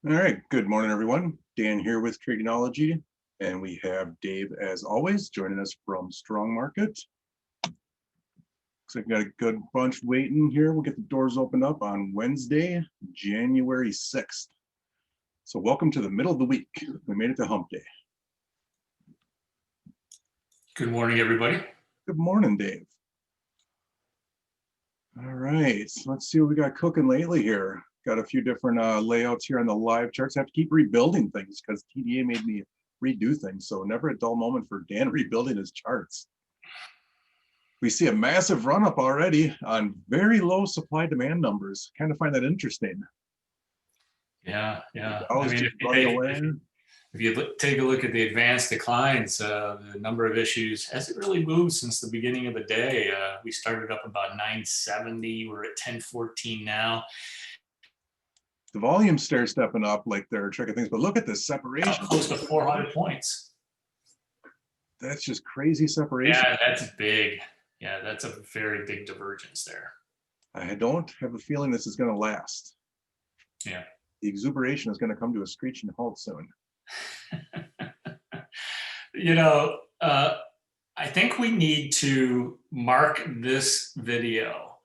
All right, good morning, everyone. Dan here with Tradingology, and we have Dave, as always, joining us from Strong Market. Looks like we got a good bunch waiting here. We'll get the doors opened up on Wednesday, January 6th. So welcome to the middle of the week. We made it to hump day. Good morning, everybody. Good morning, Dave. All right, let's see what we got cooking lately here. Got a few different layouts here on the live charts. I have to keep rebuilding things because TDA made me redo things. So never a dull moment for Dan rebuilding his charts. We see a massive run up already on very low supply demand numbers. Kind of find that interesting. Yeah. I mean, if you take a look at the advanced declines, the number of issues hasn't really moved since the beginning of the day. We started up about 970. We're at 1014 now. The volume stair stepping up like they're tricking things, but look at this separation. Close to 400 points. That's just crazy separation. Yeah, that's big. Yeah, that's a very big divergence there. I don't have a feeling this is going to last. Yeah. The exuberation is going to come to a screeching halt soon. I think we need to mark this video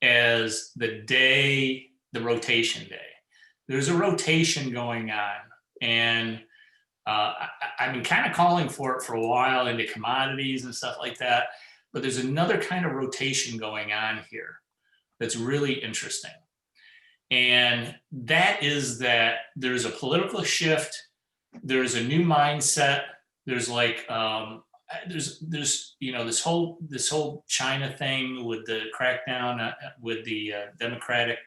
as the rotation day. There's a rotation going on, and I've been kind of calling for it for a while into commodities and stuff like that, but there's another kind of rotation going on here that's really interesting. And that is that there's a political shift, there's a new mindset, there's like there's this whole China thing with the crackdown with the Democratic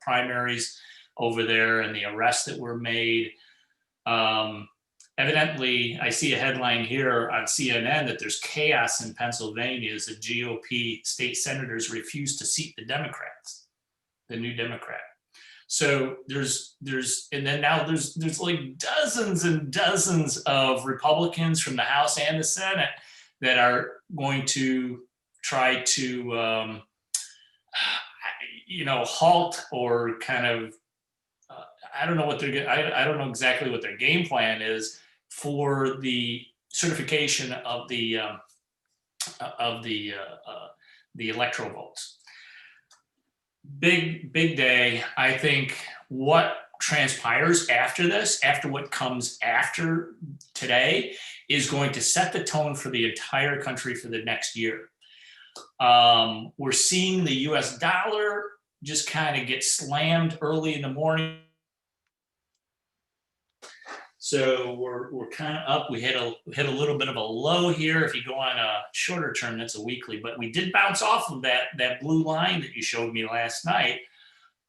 primaries over there and the arrests that were made. Evidently, I see a headline here on CNN that there's chaos in Pennsylvania as the GOP state senators refuse to seat the Democrats, the new Democrat. So there's like dozens and dozens of Republicans from the House and the Senate that are going to try to halt or kind of I don't know exactly what their game plan is for the certification of the electoral votes. Big day. I think what transpires after this, after what comes after today, is going to set the tone for the entire country for the next year. We're seeing the US dollar just kind of get slammed early in the morning. So we're kind of up. We hit a little bit of a low here. If you go on a shorter term, that's a weekly, but we did bounce off of that blue line that you showed me last night.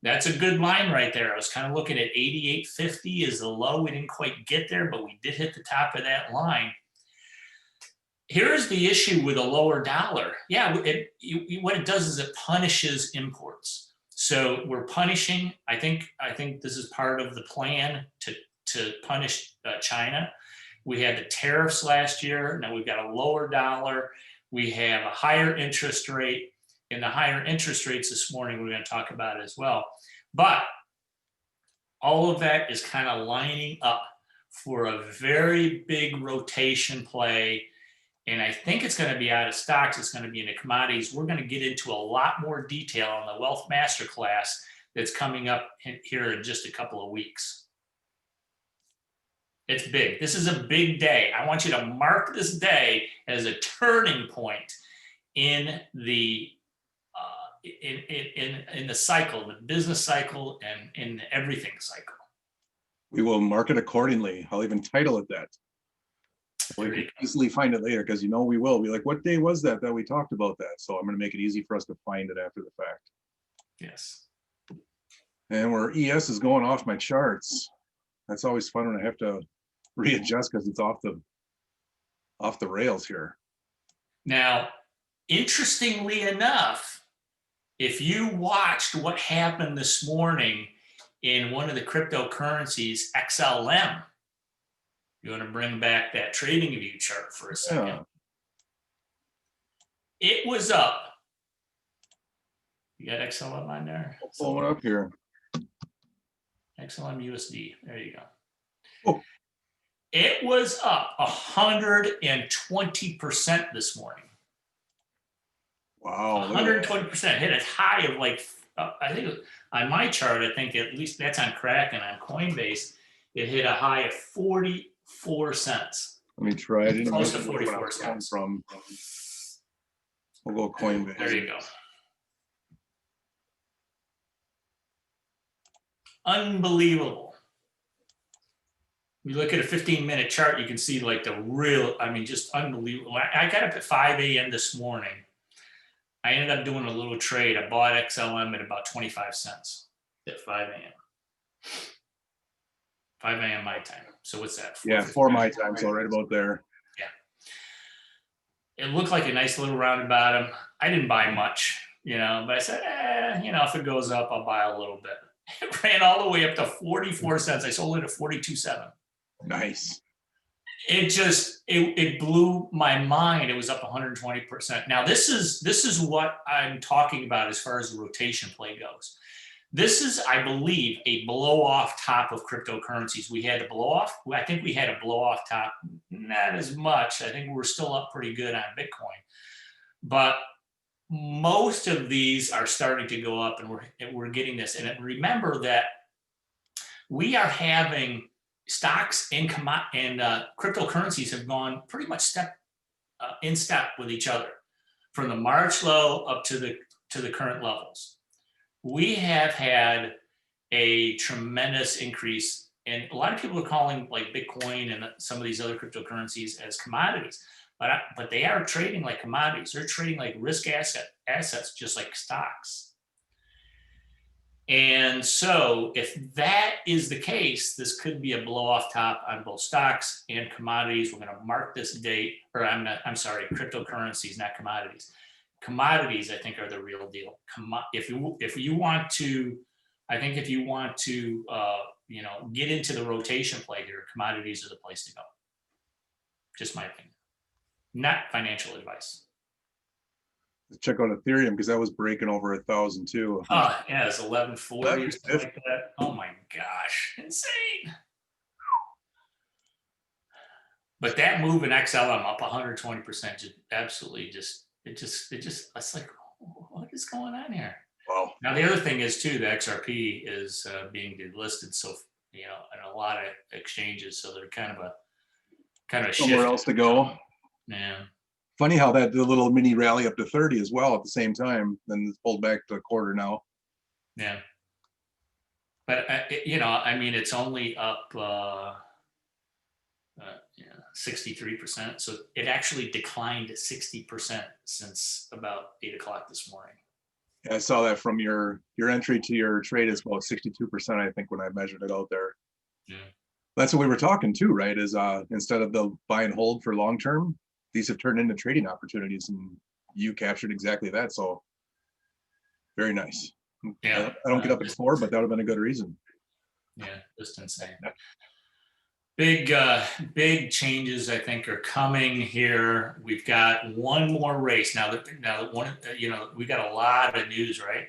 That's a good line right there. I was kind of looking at 88.50 is the low. We didn't quite get there, but we did hit the top of that line. Here's the issue with a lower dollar. Yeah, what it does is it punishes imports. So we're punishing. I think this is part of the plan to punish China. We had the tariffs last year. Now we've got a lower dollar. We have a higher interest rate. And the higher interest rates this morning, we're going to talk about as well. But all of that is kind of lining up for a very big rotation play. And I think it's going to be out of stocks. It's going to be into commodities. We're going to get into a lot more detail on the Wealth Masterclass that's coming up here in just a couple of weeks. It's big. This is a big day. I want you to mark this day as a turning point in the in the cycle, the business cycle, and in the everything cycle. We will mark it accordingly. I'll even title it that. We can easily find it later because we will be like, what day was that we talked about that? So I'm going to make it easy for us to find it after the fact. Yes. And where ES is going off my charts. That's always fun when I have to readjust because it's off the rails here. Now, interestingly enough, if you watched what happened this morning in one of the cryptocurrencies, XLM, you want to bring back that trading view chart for a second. Yeah. It was up. You got XLM on there? Pull it up here. XLM. XLM USD. There you go. Oh. It was up 120% this morning. Wow. Look at that. 120%, hit a high of like, I think on my chart, I think at least that's on Kraken, on Coinbase, it hit a high of 44 cents. Let me try. I didn't Close to know where 44 I'm coming cents. from. We'll go Coinbase. There you go. Unbelievable. You look at a 15-minute chart, you can see like the real, I mean, just unbelievable. I got up at 5 a.m. this morning. I ended up doing a little trade. I bought XLM at about 25 cents at 5 a.m. 5 a.m. my time. So what's that? Yeah, 4 my time, so right about there. It looked like a nice little rounded bottom. I didn't buy much, but I said, if it goes up, I'll buy a little bit. It ran all the way up to 44 cents. I sold it at 42.7. Nice. It blew my mind. It was up 120%. Now this is what I'm talking about as far as the rotation play goes. This is, I believe, a blow off top of cryptocurrencies. We had a blow off. I think we had a blow off top, not as much. I think we're still up pretty good on Bitcoin, but most of these are starting to go up, and we're getting this. And remember that we are having stocks and cryptocurrencies have gone pretty much in step with each other from the March low up to the current levels. We have had a tremendous increase, and a lot of people are calling like Bitcoin and some of these other cryptocurrencies as commodities, but they are trading like commodities. They're trading like risk assets, just like stocks. And so if that is the case, this could be a blow off top on both stocks and commodities. We're going to mark this date, or I'm sorry, cryptocurrencies, not commodities. Commodities, I think, are the real deal. If you want to get into the rotation play here, commodities are the place to go. Just my opinion, not financial advice. Check out Ethereum because that was breaking over 1,000 too. Oh yeah, it's 1140, something like that. Oh my gosh, insane! But that move in XLM up 120%, just absolutely it's like, what is going on here? Wow. Now the other thing is too, the XRP is being delisted, so in a lot of exchanges, so they're kind of a Somewhere else to go. Yeah. Funny how that did a little mini rally up to 30 as well at the same time, then it's pulled back to a quarter now. Yeah. But it's only up 63%. So it actually declined 60% since about 8 o'clock this morning. Yeah, I saw that from your entry to your trade is about 62%, I think, when I measured it out there. Yeah. That's what we were talking too, right? Is instead of the buy and hold for long term, these have turned into trading opportunities, and you captured exactly that. So very nice. Yeah. I don't get up at 4, but that would have been a good reason. Yeah, just insane. Big changes, I think, are coming here. We've got one more race now. We got a lot of news, right?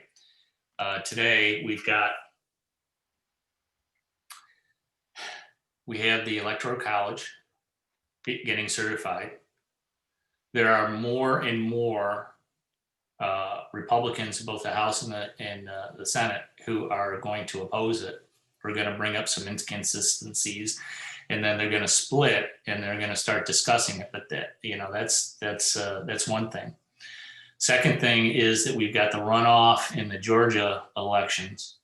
Today we have the Electoral College getting certified. There are more and more Republicans in both the House and the Senate who are going to oppose it. We're going to bring up some inconsistencies, and then they're going to split, and they're going to start discussing it. But that's one thing. Second thing is that we've got the runoff in the Georgia elections.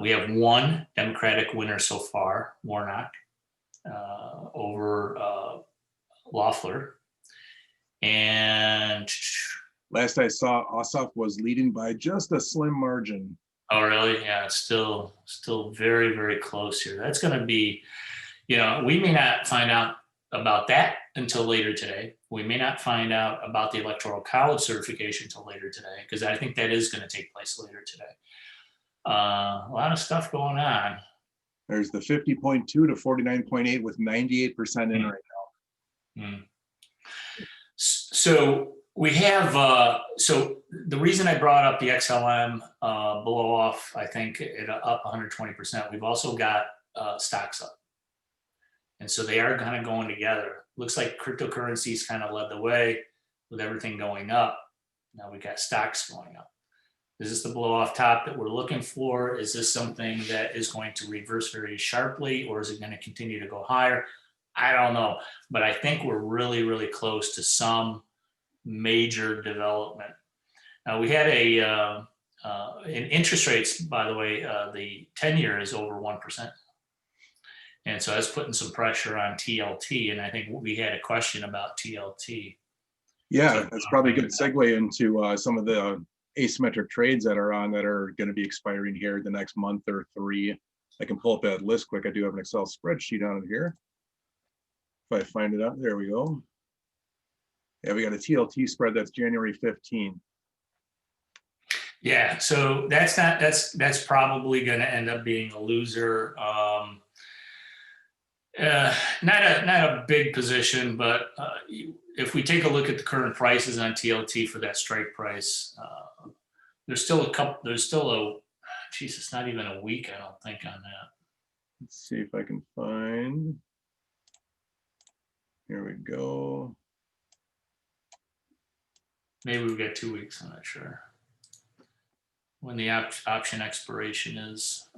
We have one Democratic winner so far, Warnock, over Loeffler. And last I saw, Ossoff was leading by just a slim margin. Oh, really? Yeah, it's still very, very close here. That's going to be, we may not find out about that until later today. We may not find out about the Electoral College certification until later today, because I think that is going to take place later today. A lot of stuff going on. There's the 50.2 to 49.8 with 98% in right now. So We have, so the reason I brought up the XLM blow off, I think it up 120%. We've also got stocks up. And so they are kind of going together. Looks like cryptocurrencies kind of led the way with everything going up. Now we got stocks going up. Is this the blow off top that we're looking for? Is this something that is going to reverse very sharply, or is it going to continue to go higher? I don't know, but I think we're really, really close to some major development. Now we had in interest rates, by the way, the 10-year is over 1%. And so that's putting some pressure on TLT. And I think we had a question about TLT. Yeah, that's probably a good segue into some of the asymmetric trades that are on that are going to be expiring here the next month or three. I can pull up that list quick. I do have an Excel spreadsheet on it here. If I find it out, there we go. Yeah, we got a TLT spread that's January 15. Yeah, so that's probably going to end up being a loser. Not a big position, but if we take a look at the current prices on TLT for that strike price, there's still geez, it's not even a week, I don't think, on that. Let's see if I can find. Here we go. Maybe we've got 2 weeks, I'm not sure. When the option expiration is.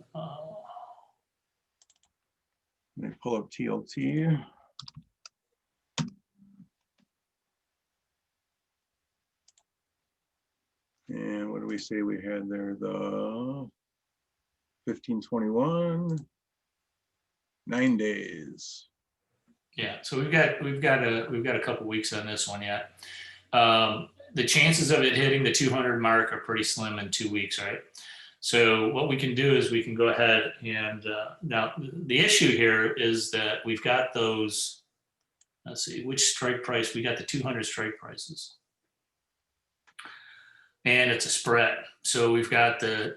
Let me pull up TLT. And what do we say we had there? The 1521, 9 days. Yeah, so we've got a couple weeks on this one yet. The chances of it hitting the 200 mark are pretty slim in 2 weeks, right? So what we can do is we can go ahead and now the issue here is that we've got those. Let's see which strike price. We got the 200 strike prices, and it's a spread. So we've got the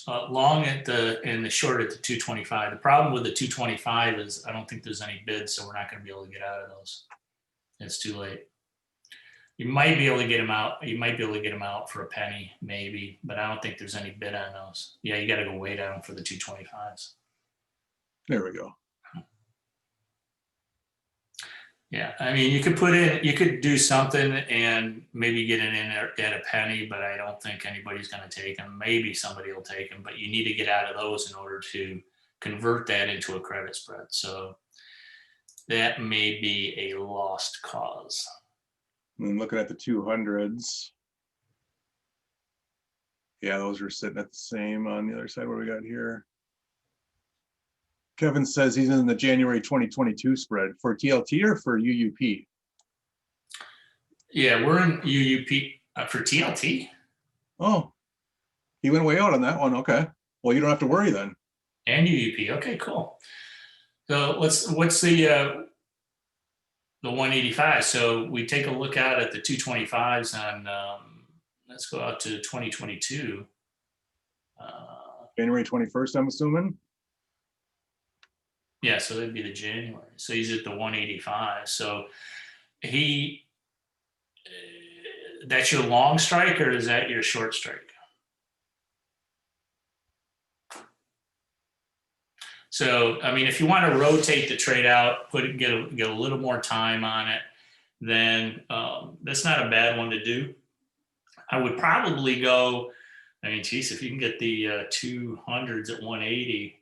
long at and the short at the 225. The problem with the 225 is I don't think there's any bids, so we're not going to be able to get out of those. It's too late. You might be able to get them out. You might be able to get them out for a penny, maybe, but I don't think there's any bid on those. Yeah, you got to go wait on them for the 225s. There we go. Yeah, I mean, you could do something and maybe get it in at a penny, but I don't think anybody's going to take them. Maybe somebody will take them, but you need to get out of those in order to convert that into a credit spread. So that may be a lost cause. And looking at the 200s. Yeah, those are sitting at the same on the other side. What do we got here? Kevin says he's in the January 2022 spread for TLT or for UUP? Yeah, we're in UUP for TLT. Oh, he went way out on that one. Okay. Well, you don't have to worry then. And UUP. Okay, cool. So what's the 185? So we take a look out at the 225s on, let's go out to 2022. January 21st, I'm assuming. Yeah, so that'd be the January. So he's at the 185. So that's your long strike, or is that your short strike? So, I mean, if you want to rotate the trade out, get a little more time on it, then that's not a bad one to do. I would probably go, I mean, geez, if you can get the 200s at 180,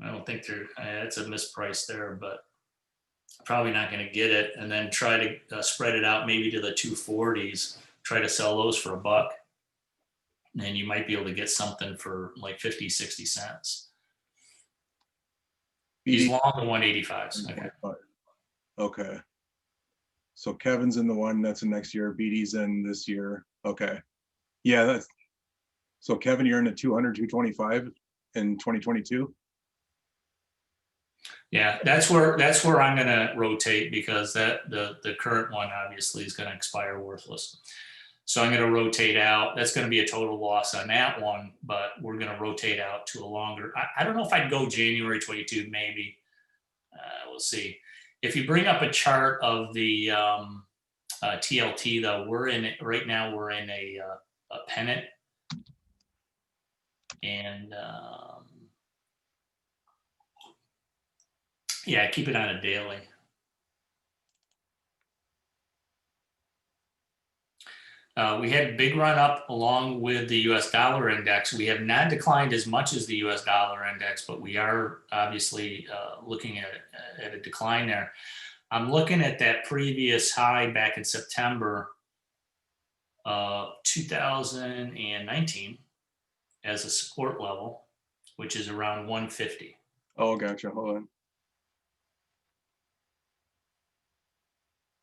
I don't think that's a misprice there, but probably not going to get it. And then try to spread it out maybe to the 240s, try to sell those for $1. And you might be able to get something for like 50, 60 cents. He's long the 185s. Okay. Okay. So Kevin's in the one that's in next year. BD's in this year. Okay. Yeah. So Kevin, you're in the 200, 225 in 2022. Yeah, that's where I'm going to rotate, because the current one obviously is going to expire worthless. So I'm going to rotate out. That's going to be a total loss on that one, but we're going to rotate out to a longer. I don't know if I'd go January 22, maybe. We'll see. If you bring up a chart of the TLT though, we're in it right now. We're in a pennant, and yeah, keep it on a daily. We had a big run up along with the US dollar index. We have not declined as much as the US dollar index, but we are obviously looking at a decline there. I'm looking at that previous high back in September of 2019 as a support level, which is around 150. Oh, gotcha. Hold on.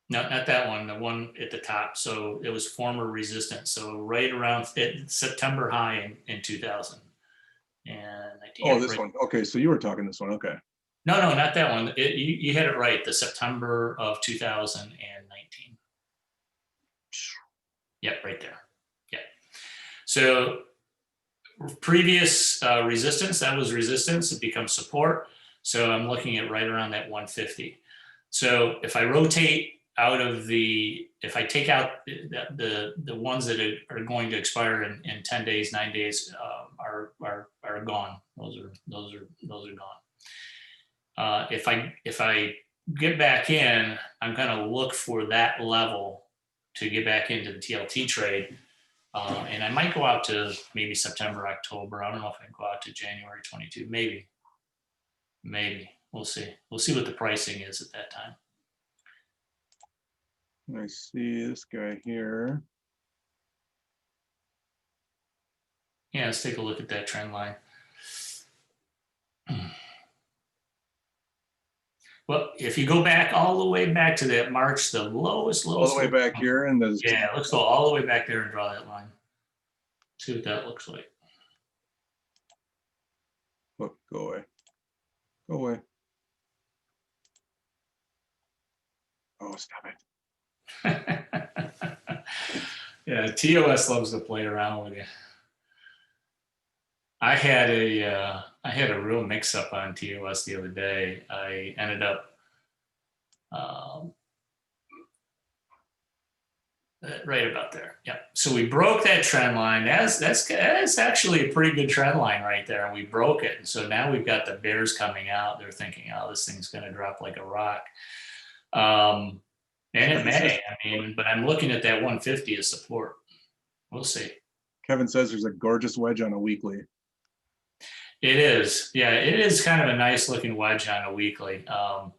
No, not that one, the one at the top. So it was former resistance. So right around September high in 2019. Oh, this one. Okay, so you were talking this one. Okay. No, not that one. You had it right. The September of 2019. Yep, right there. Yeah. So previous resistance, that was resistance. It becomes support. So I'm looking at right around that 150. So if I rotate out of if I take out the ones that are going to expire in 10 days, 9 days, are gone. Those are gone. If I get back in, I'm going to look for that level to get back into the TLT trade. And I might go out to maybe September, October. I don't know if I can go out to January 22, maybe. We'll see. We'll see what the pricing is at that time. I see this guy here. Yeah, let's take a look at that trend line. Well, if you go back all the way back to that March, the lowest. All the way back here, and there's yeah, let's go all the way back there and draw that line. See what that looks like. Look, go away. Go away. Oh, stop it. Yeah, TOS loves to play around with you. I had a real mix-up on TOS the other day. I ended up right about there. Yeah. So we broke that trend line. That's actually a pretty good trend line right there, and we broke it. And so now we've got the bears coming out. They're thinking, oh, this thing's going to drop like a rock. And it may. I mean, but I'm looking at that 150 as support. We'll see. Kevin says there's a gorgeous wedge on a weekly. It is. Yeah, it is kind of a nice looking wedge on a weekly. A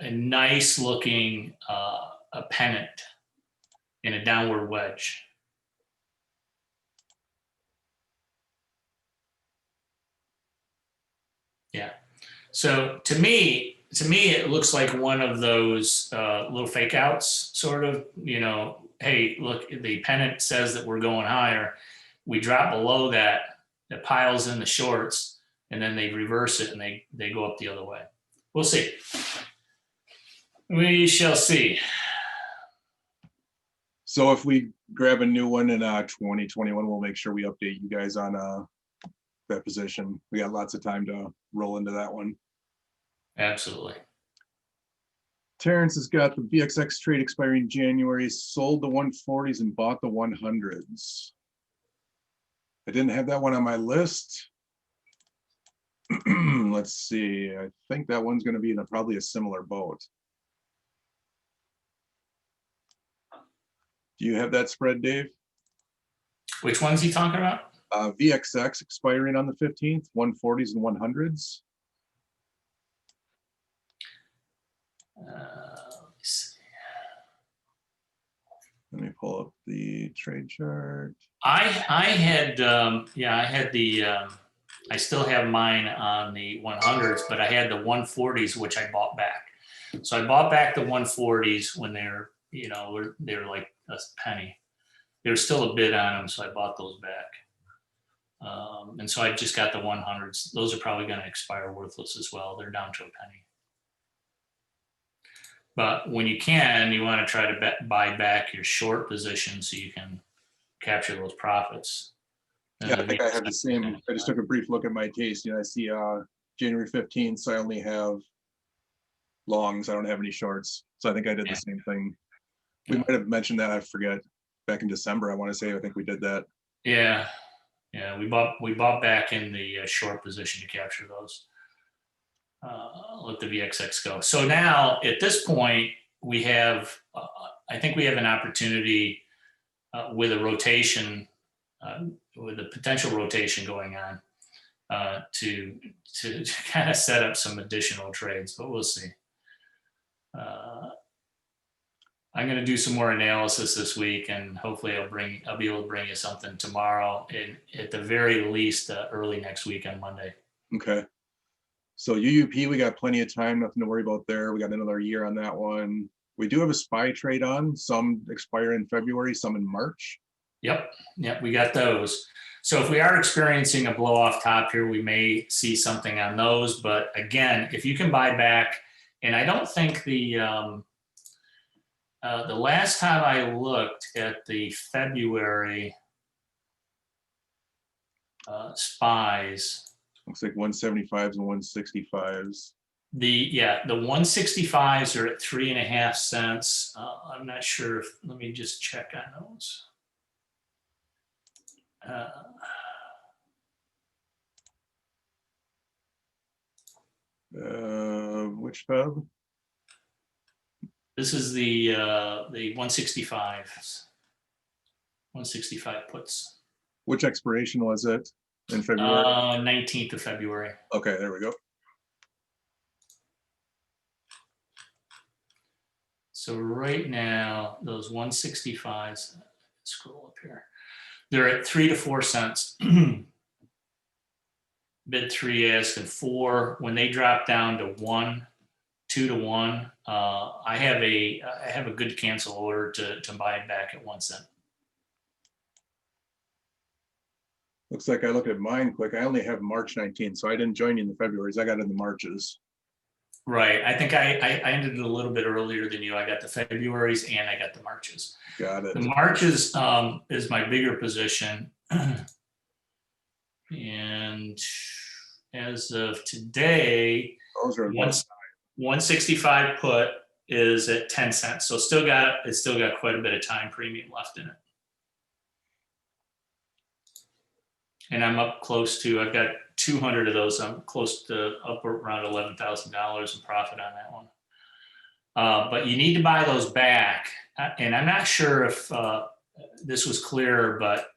nice looking a pennant in a downward wedge. Yeah. So to me, it looks like one of those little fake outs, sort of, hey, look, the pennant says that we're going higher. We drop below that, it piles in the shorts, and then they reverse it and they go up the other way. We'll see. We shall see. So if we grab a new one in 2021, we'll make sure we update you guys on that position. We got lots of time to roll into that one. Absolutely. Terrence has got the VXX trade expiring January, sold the 140s and bought the 100s. I didn't have that one on my list. Let's see. I think that one's going to be in probably a similar boat. Do you have that spread, Dave? Which one's he talking about? VXX expiring on the 15th, 140s and 100s. Let me pull up the trade chart. I had I still have mine on the 100s, but I had the 140s, which I bought back. So I bought back the 140s when they're like a penny. There's still a bid on them, so I bought those back. And so I just got the 100s. Those are probably going to expire worthless as well. They're down to a penny. But when you can, you want to try to buy back your short position so you can capture those profits. Yeah, I think I have the same. I just took a brief look at my case. I see January 15th, so I only have longs. I don't have any shorts. So I think I did the same thing. We might have mentioned that, I forget, back in December, I want to say, I think we did that. Yeah, yeah, we bought back in the short position to capture those. Let the VXX go. So now at this point, we have, I think we have an opportunity with a rotation, with a potential rotation going on to kind of set up some additional trades, but we'll see. I'm going to do some more analysis this week, and hopefully I'll be able to bring you something tomorrow, and at the very least early next week on Monday. Okay. So UUP, we got plenty of time, nothing to worry about there. We got another year on that one. We do have a SPY trade on, some expire in February, some in March. Yep, we got those. So if we are experiencing a blow off top here, we may see something on those. But again, if you can buy back, and I don't think the last time I looked at the February SPYs, Looks like 175s and 165s. the 165s are at 3.5 cents. I'm not sure if, let me just check on those. Which Feb? This is the 165s, 165 puts. Which expiration was it in February? 19th of February. Okay, there we go. So right now, those 165s, scroll up here, they're at 3 to 4 cents. Bid 3, asking 4. When they drop down to 1, 2 to 1, I have a good cancel order to buy it back at 1 cent. Looks like I look at mine quick. I only have March 19th, so I didn't join you in the Februarys. I got in the Marches. Right. I think I ended it a little bit earlier than you. I got the Februarys and I got the Marches. Got it. The Marches is my bigger position. And as of today, Those are 165 put is at 10 cents. So it's still got quite a bit of time premium left in it. And I'm up close to, I've got 200 of those. I'm close to up around $11,000 in profit on that one. But you need to buy those back. And I'm not sure if this was clear, but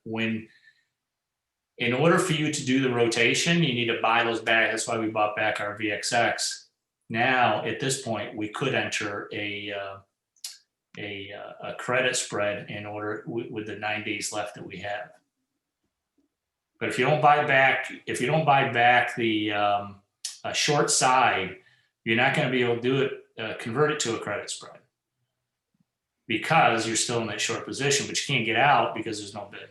in order for you to do the rotation, you need to buy those back. That's why we bought back our VXX. Now, at this point, we could enter a credit spread in order with the 9 days left that we have. But if you don't buy back, the short side, you're not going to be able to do it, convert it to a credit spread, because you're still in that short position, but you can't get out because there's no bid.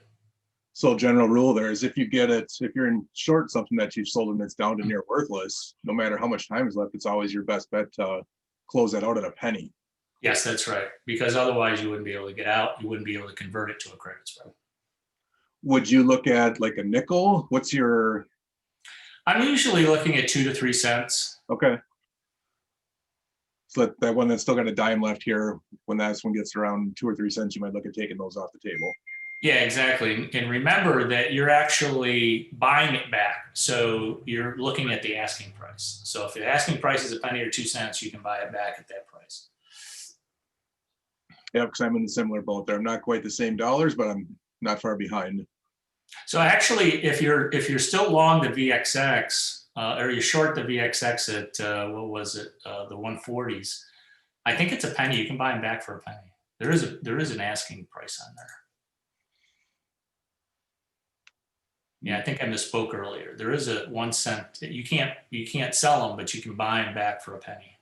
So general rule there is if you're in short something that you've sold and it's down to near worthless, no matter how much time is left, it's always your best bet to close that out at a penny. Yes, that's right. Because otherwise you wouldn't be able to get out. You wouldn't be able to convert it to a credit spread. Would you look at like a nickel? What's your? I'm usually looking at 2 to 3 cents. Okay. So that one that's still got a dime left here, when that one gets around 2 or 3 cents, you might look at taking those off the table. Yeah, exactly. And remember that you're actually buying it back. So you're looking at the asking price. So if the asking price is a penny or 2 cents, you can buy it back at that price. Yeah, because I'm in a similar boat there. I'm not quite the same dollars, but I'm not far behind. So actually, if you're still long the VXX, or you're short the VXX at what was it, the 140s, I think it's a penny. You can buy them back for a penny. There is an asking price on there. Yeah, I think I misspoke earlier. There is a 1 cent. You can't sell them, but you can buy them back for a penny.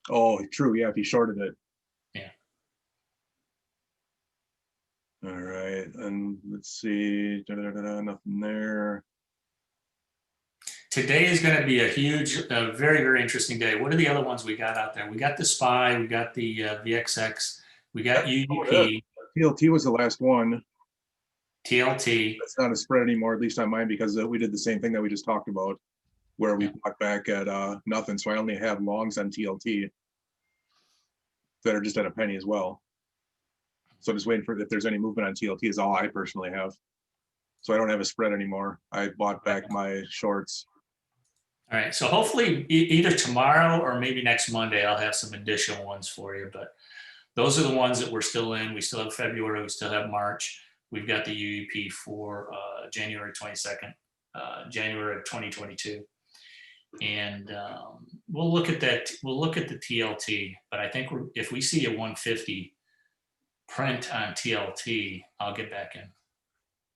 Oh, true. Yeah, if you shorted it. Yeah. All right, and let's see. Nothing there. Today is going to be a huge, very, very interesting day. What are the other ones we got out there? We got the SPY, we got the VXX, we got UUP. TLT was the last one. TLT. It's not a spread anymore, at least on mine, because we did the same thing that we just talked about, where we bought back at nothing. So I only have longs on TLT. that are just at a penny as well. So just waiting for if there's any movement on TLT is all I personally have. So I don't have a spread anymore. I bought back my shorts. All right, so hopefully either tomorrow or maybe next Monday, I'll have some additional ones for you. But those are the ones that we're still in. We still have February, we still have March. We've got the UEP for January 22nd, January of 2022. And we'll look at that. We'll look at the TLT, but I think if we see a 150 print on TLT, I'll get back in.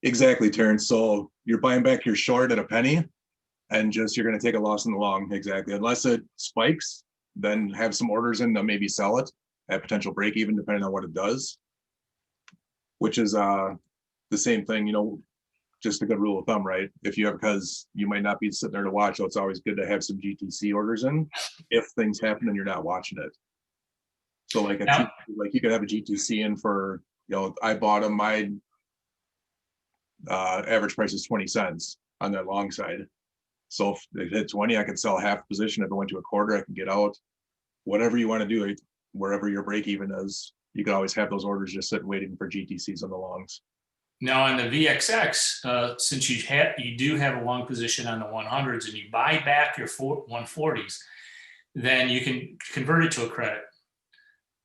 Exactly, Terrence. So you're buying back your short at a penny and just you're going to take a loss in the long. Exactly. Unless it spikes, then have some orders in to maybe sell it at potential break even, depending on what it does, which is the same thing, you know, just a good rule of thumb, right? If you have, because you might not be sitting there to watch, so it's always good to have some GTC orders in if things happen and you're not watching it. So like like you could have a GTC in for, you know, I bought them, my average price is 20 cents on that long side. So if it hit 20, I could sell half position. If it went to a quarter, I can get out. Whatever you want to do, wherever your break even is, you could always have those orders just sitting waiting for GTCs on the longs. Now on the VXX, since you do have a long position on the 100s and you buy back your 140s, then you can convert it to a credit.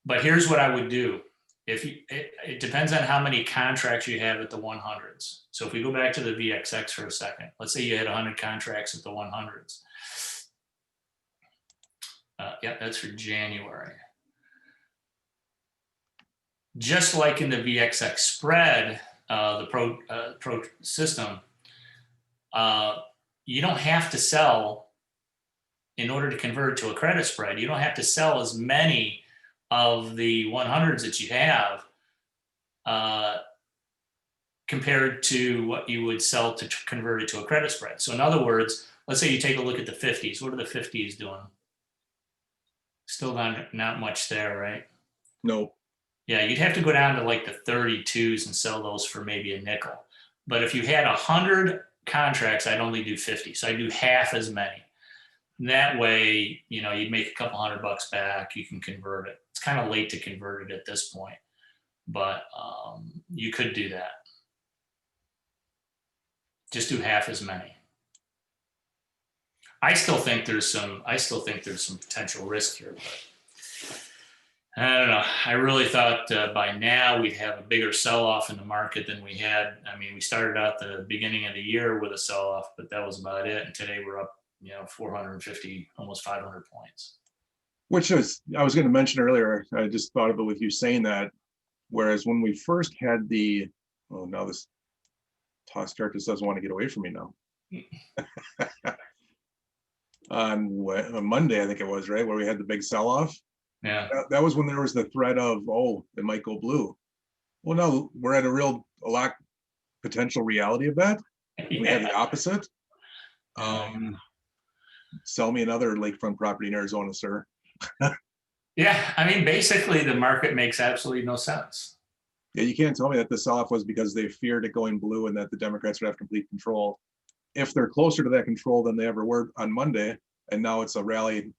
But here's what I would do. It depends on how many contracts you have at the 100s. So if we go back to the VXX for a second, let's say you had 100 contracts at the 100s. Yeah, that's for January. Just like in the VXX spread, the pro system, you don't have to sell in order to convert it to a credit spread. You don't have to sell as many of the 100s that you have compared to what you would sell to convert it to a credit spread. So in other words, let's say you take a look at the 50s. What are the 50s doing? Still not much there, right? Nope. Yeah, you'd have to go down to like the 32s and sell those for maybe a nickel. But if you had 100 contracts, I'd only do 50. So I do half as many. And that way, you know, you'd make a couple $100 back. You can convert it. It's kind of late to convert it at this point, but you could do that. Just do half as many. I still think there's some potential risk here, but I don't know. I really thought by now we'd have a bigger sell-off in the market than we had. I mean, we started out the beginning of the year with a sell-off, but that was about it. And today we're up, you know, 450, almost 500 points. Which is, I was going to mention earlier, I just thought of it with you saying that, whereas when we first had the, oh, now this toss chart just doesn't want to get away from me now. On Monday, I think it was, right, where we had the big sell-off. Yeah. That was when there was the threat of, oh, it might go blue. Well, no, we're at a lot potential reality of that. Yeah. We had the opposite. Sell me another lakefront property in Arizona, sir. Yeah, I mean, basically the market makes absolutely no sense. Yeah, you can't tell me that the sell-off was because they feared it going blue and that the Democrats would have complete control. If they're closer to that control than they ever were on Monday, and now it's a rally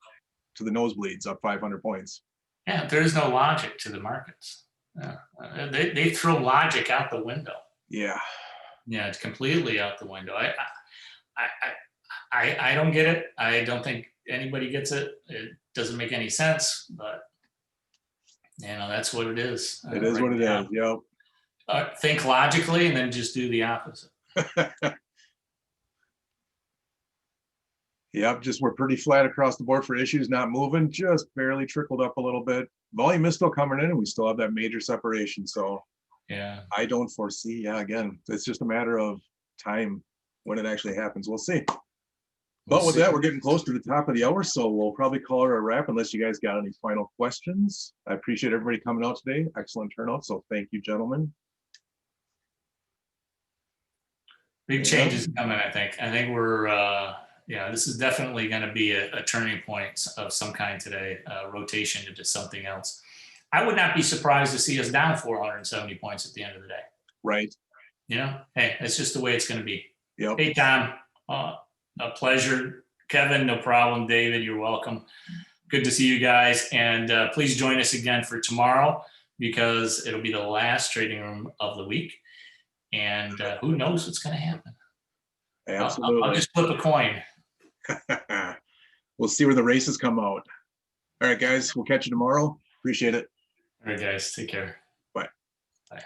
to the nosebleeds, up 500 points. Yeah, there is no logic to the markets. They throw logic out the window. Yeah. Yeah, it's completely out the window. I don't get it. I don't think anybody gets it. It doesn't make any sense, but you know, that's what it is. It is right what it now. Is. Yep. Think logically and then just do the opposite. Yep, just we're pretty flat across the board for issues not moving, just barely trickled up a little bit. Volume is still coming in and we still have that major separation. So yeah, I don't foresee, yeah, again, it's just a matter of time when it actually happens. We'll see. But with that, we're getting close to the top of the hour, so we'll probably call it a wrap unless you guys got any final questions. I appreciate everybody coming out today. Excellent turnout, so thank you, gentlemen. Big changes coming, I think. I think we're, yeah, this is definitely going to be a turning point of some kind today, rotation into something else. I would not be surprised to see us down 470 points at the end of the day. Right. You know, hey, it's just the way it's going to be. Yep. Hey, Tom, a pleasure. Kevin, no problem. David, you're welcome. Good to see you guys. And please join us again for tomorrow because it'll be the last trading room of the week. And who knows what's going to happen. I'll Absolutely. just flip a coin. We'll see where the races come out. All right, guys, we'll catch you tomorrow. Appreciate it. All right, guys, take care. Bye. Bye.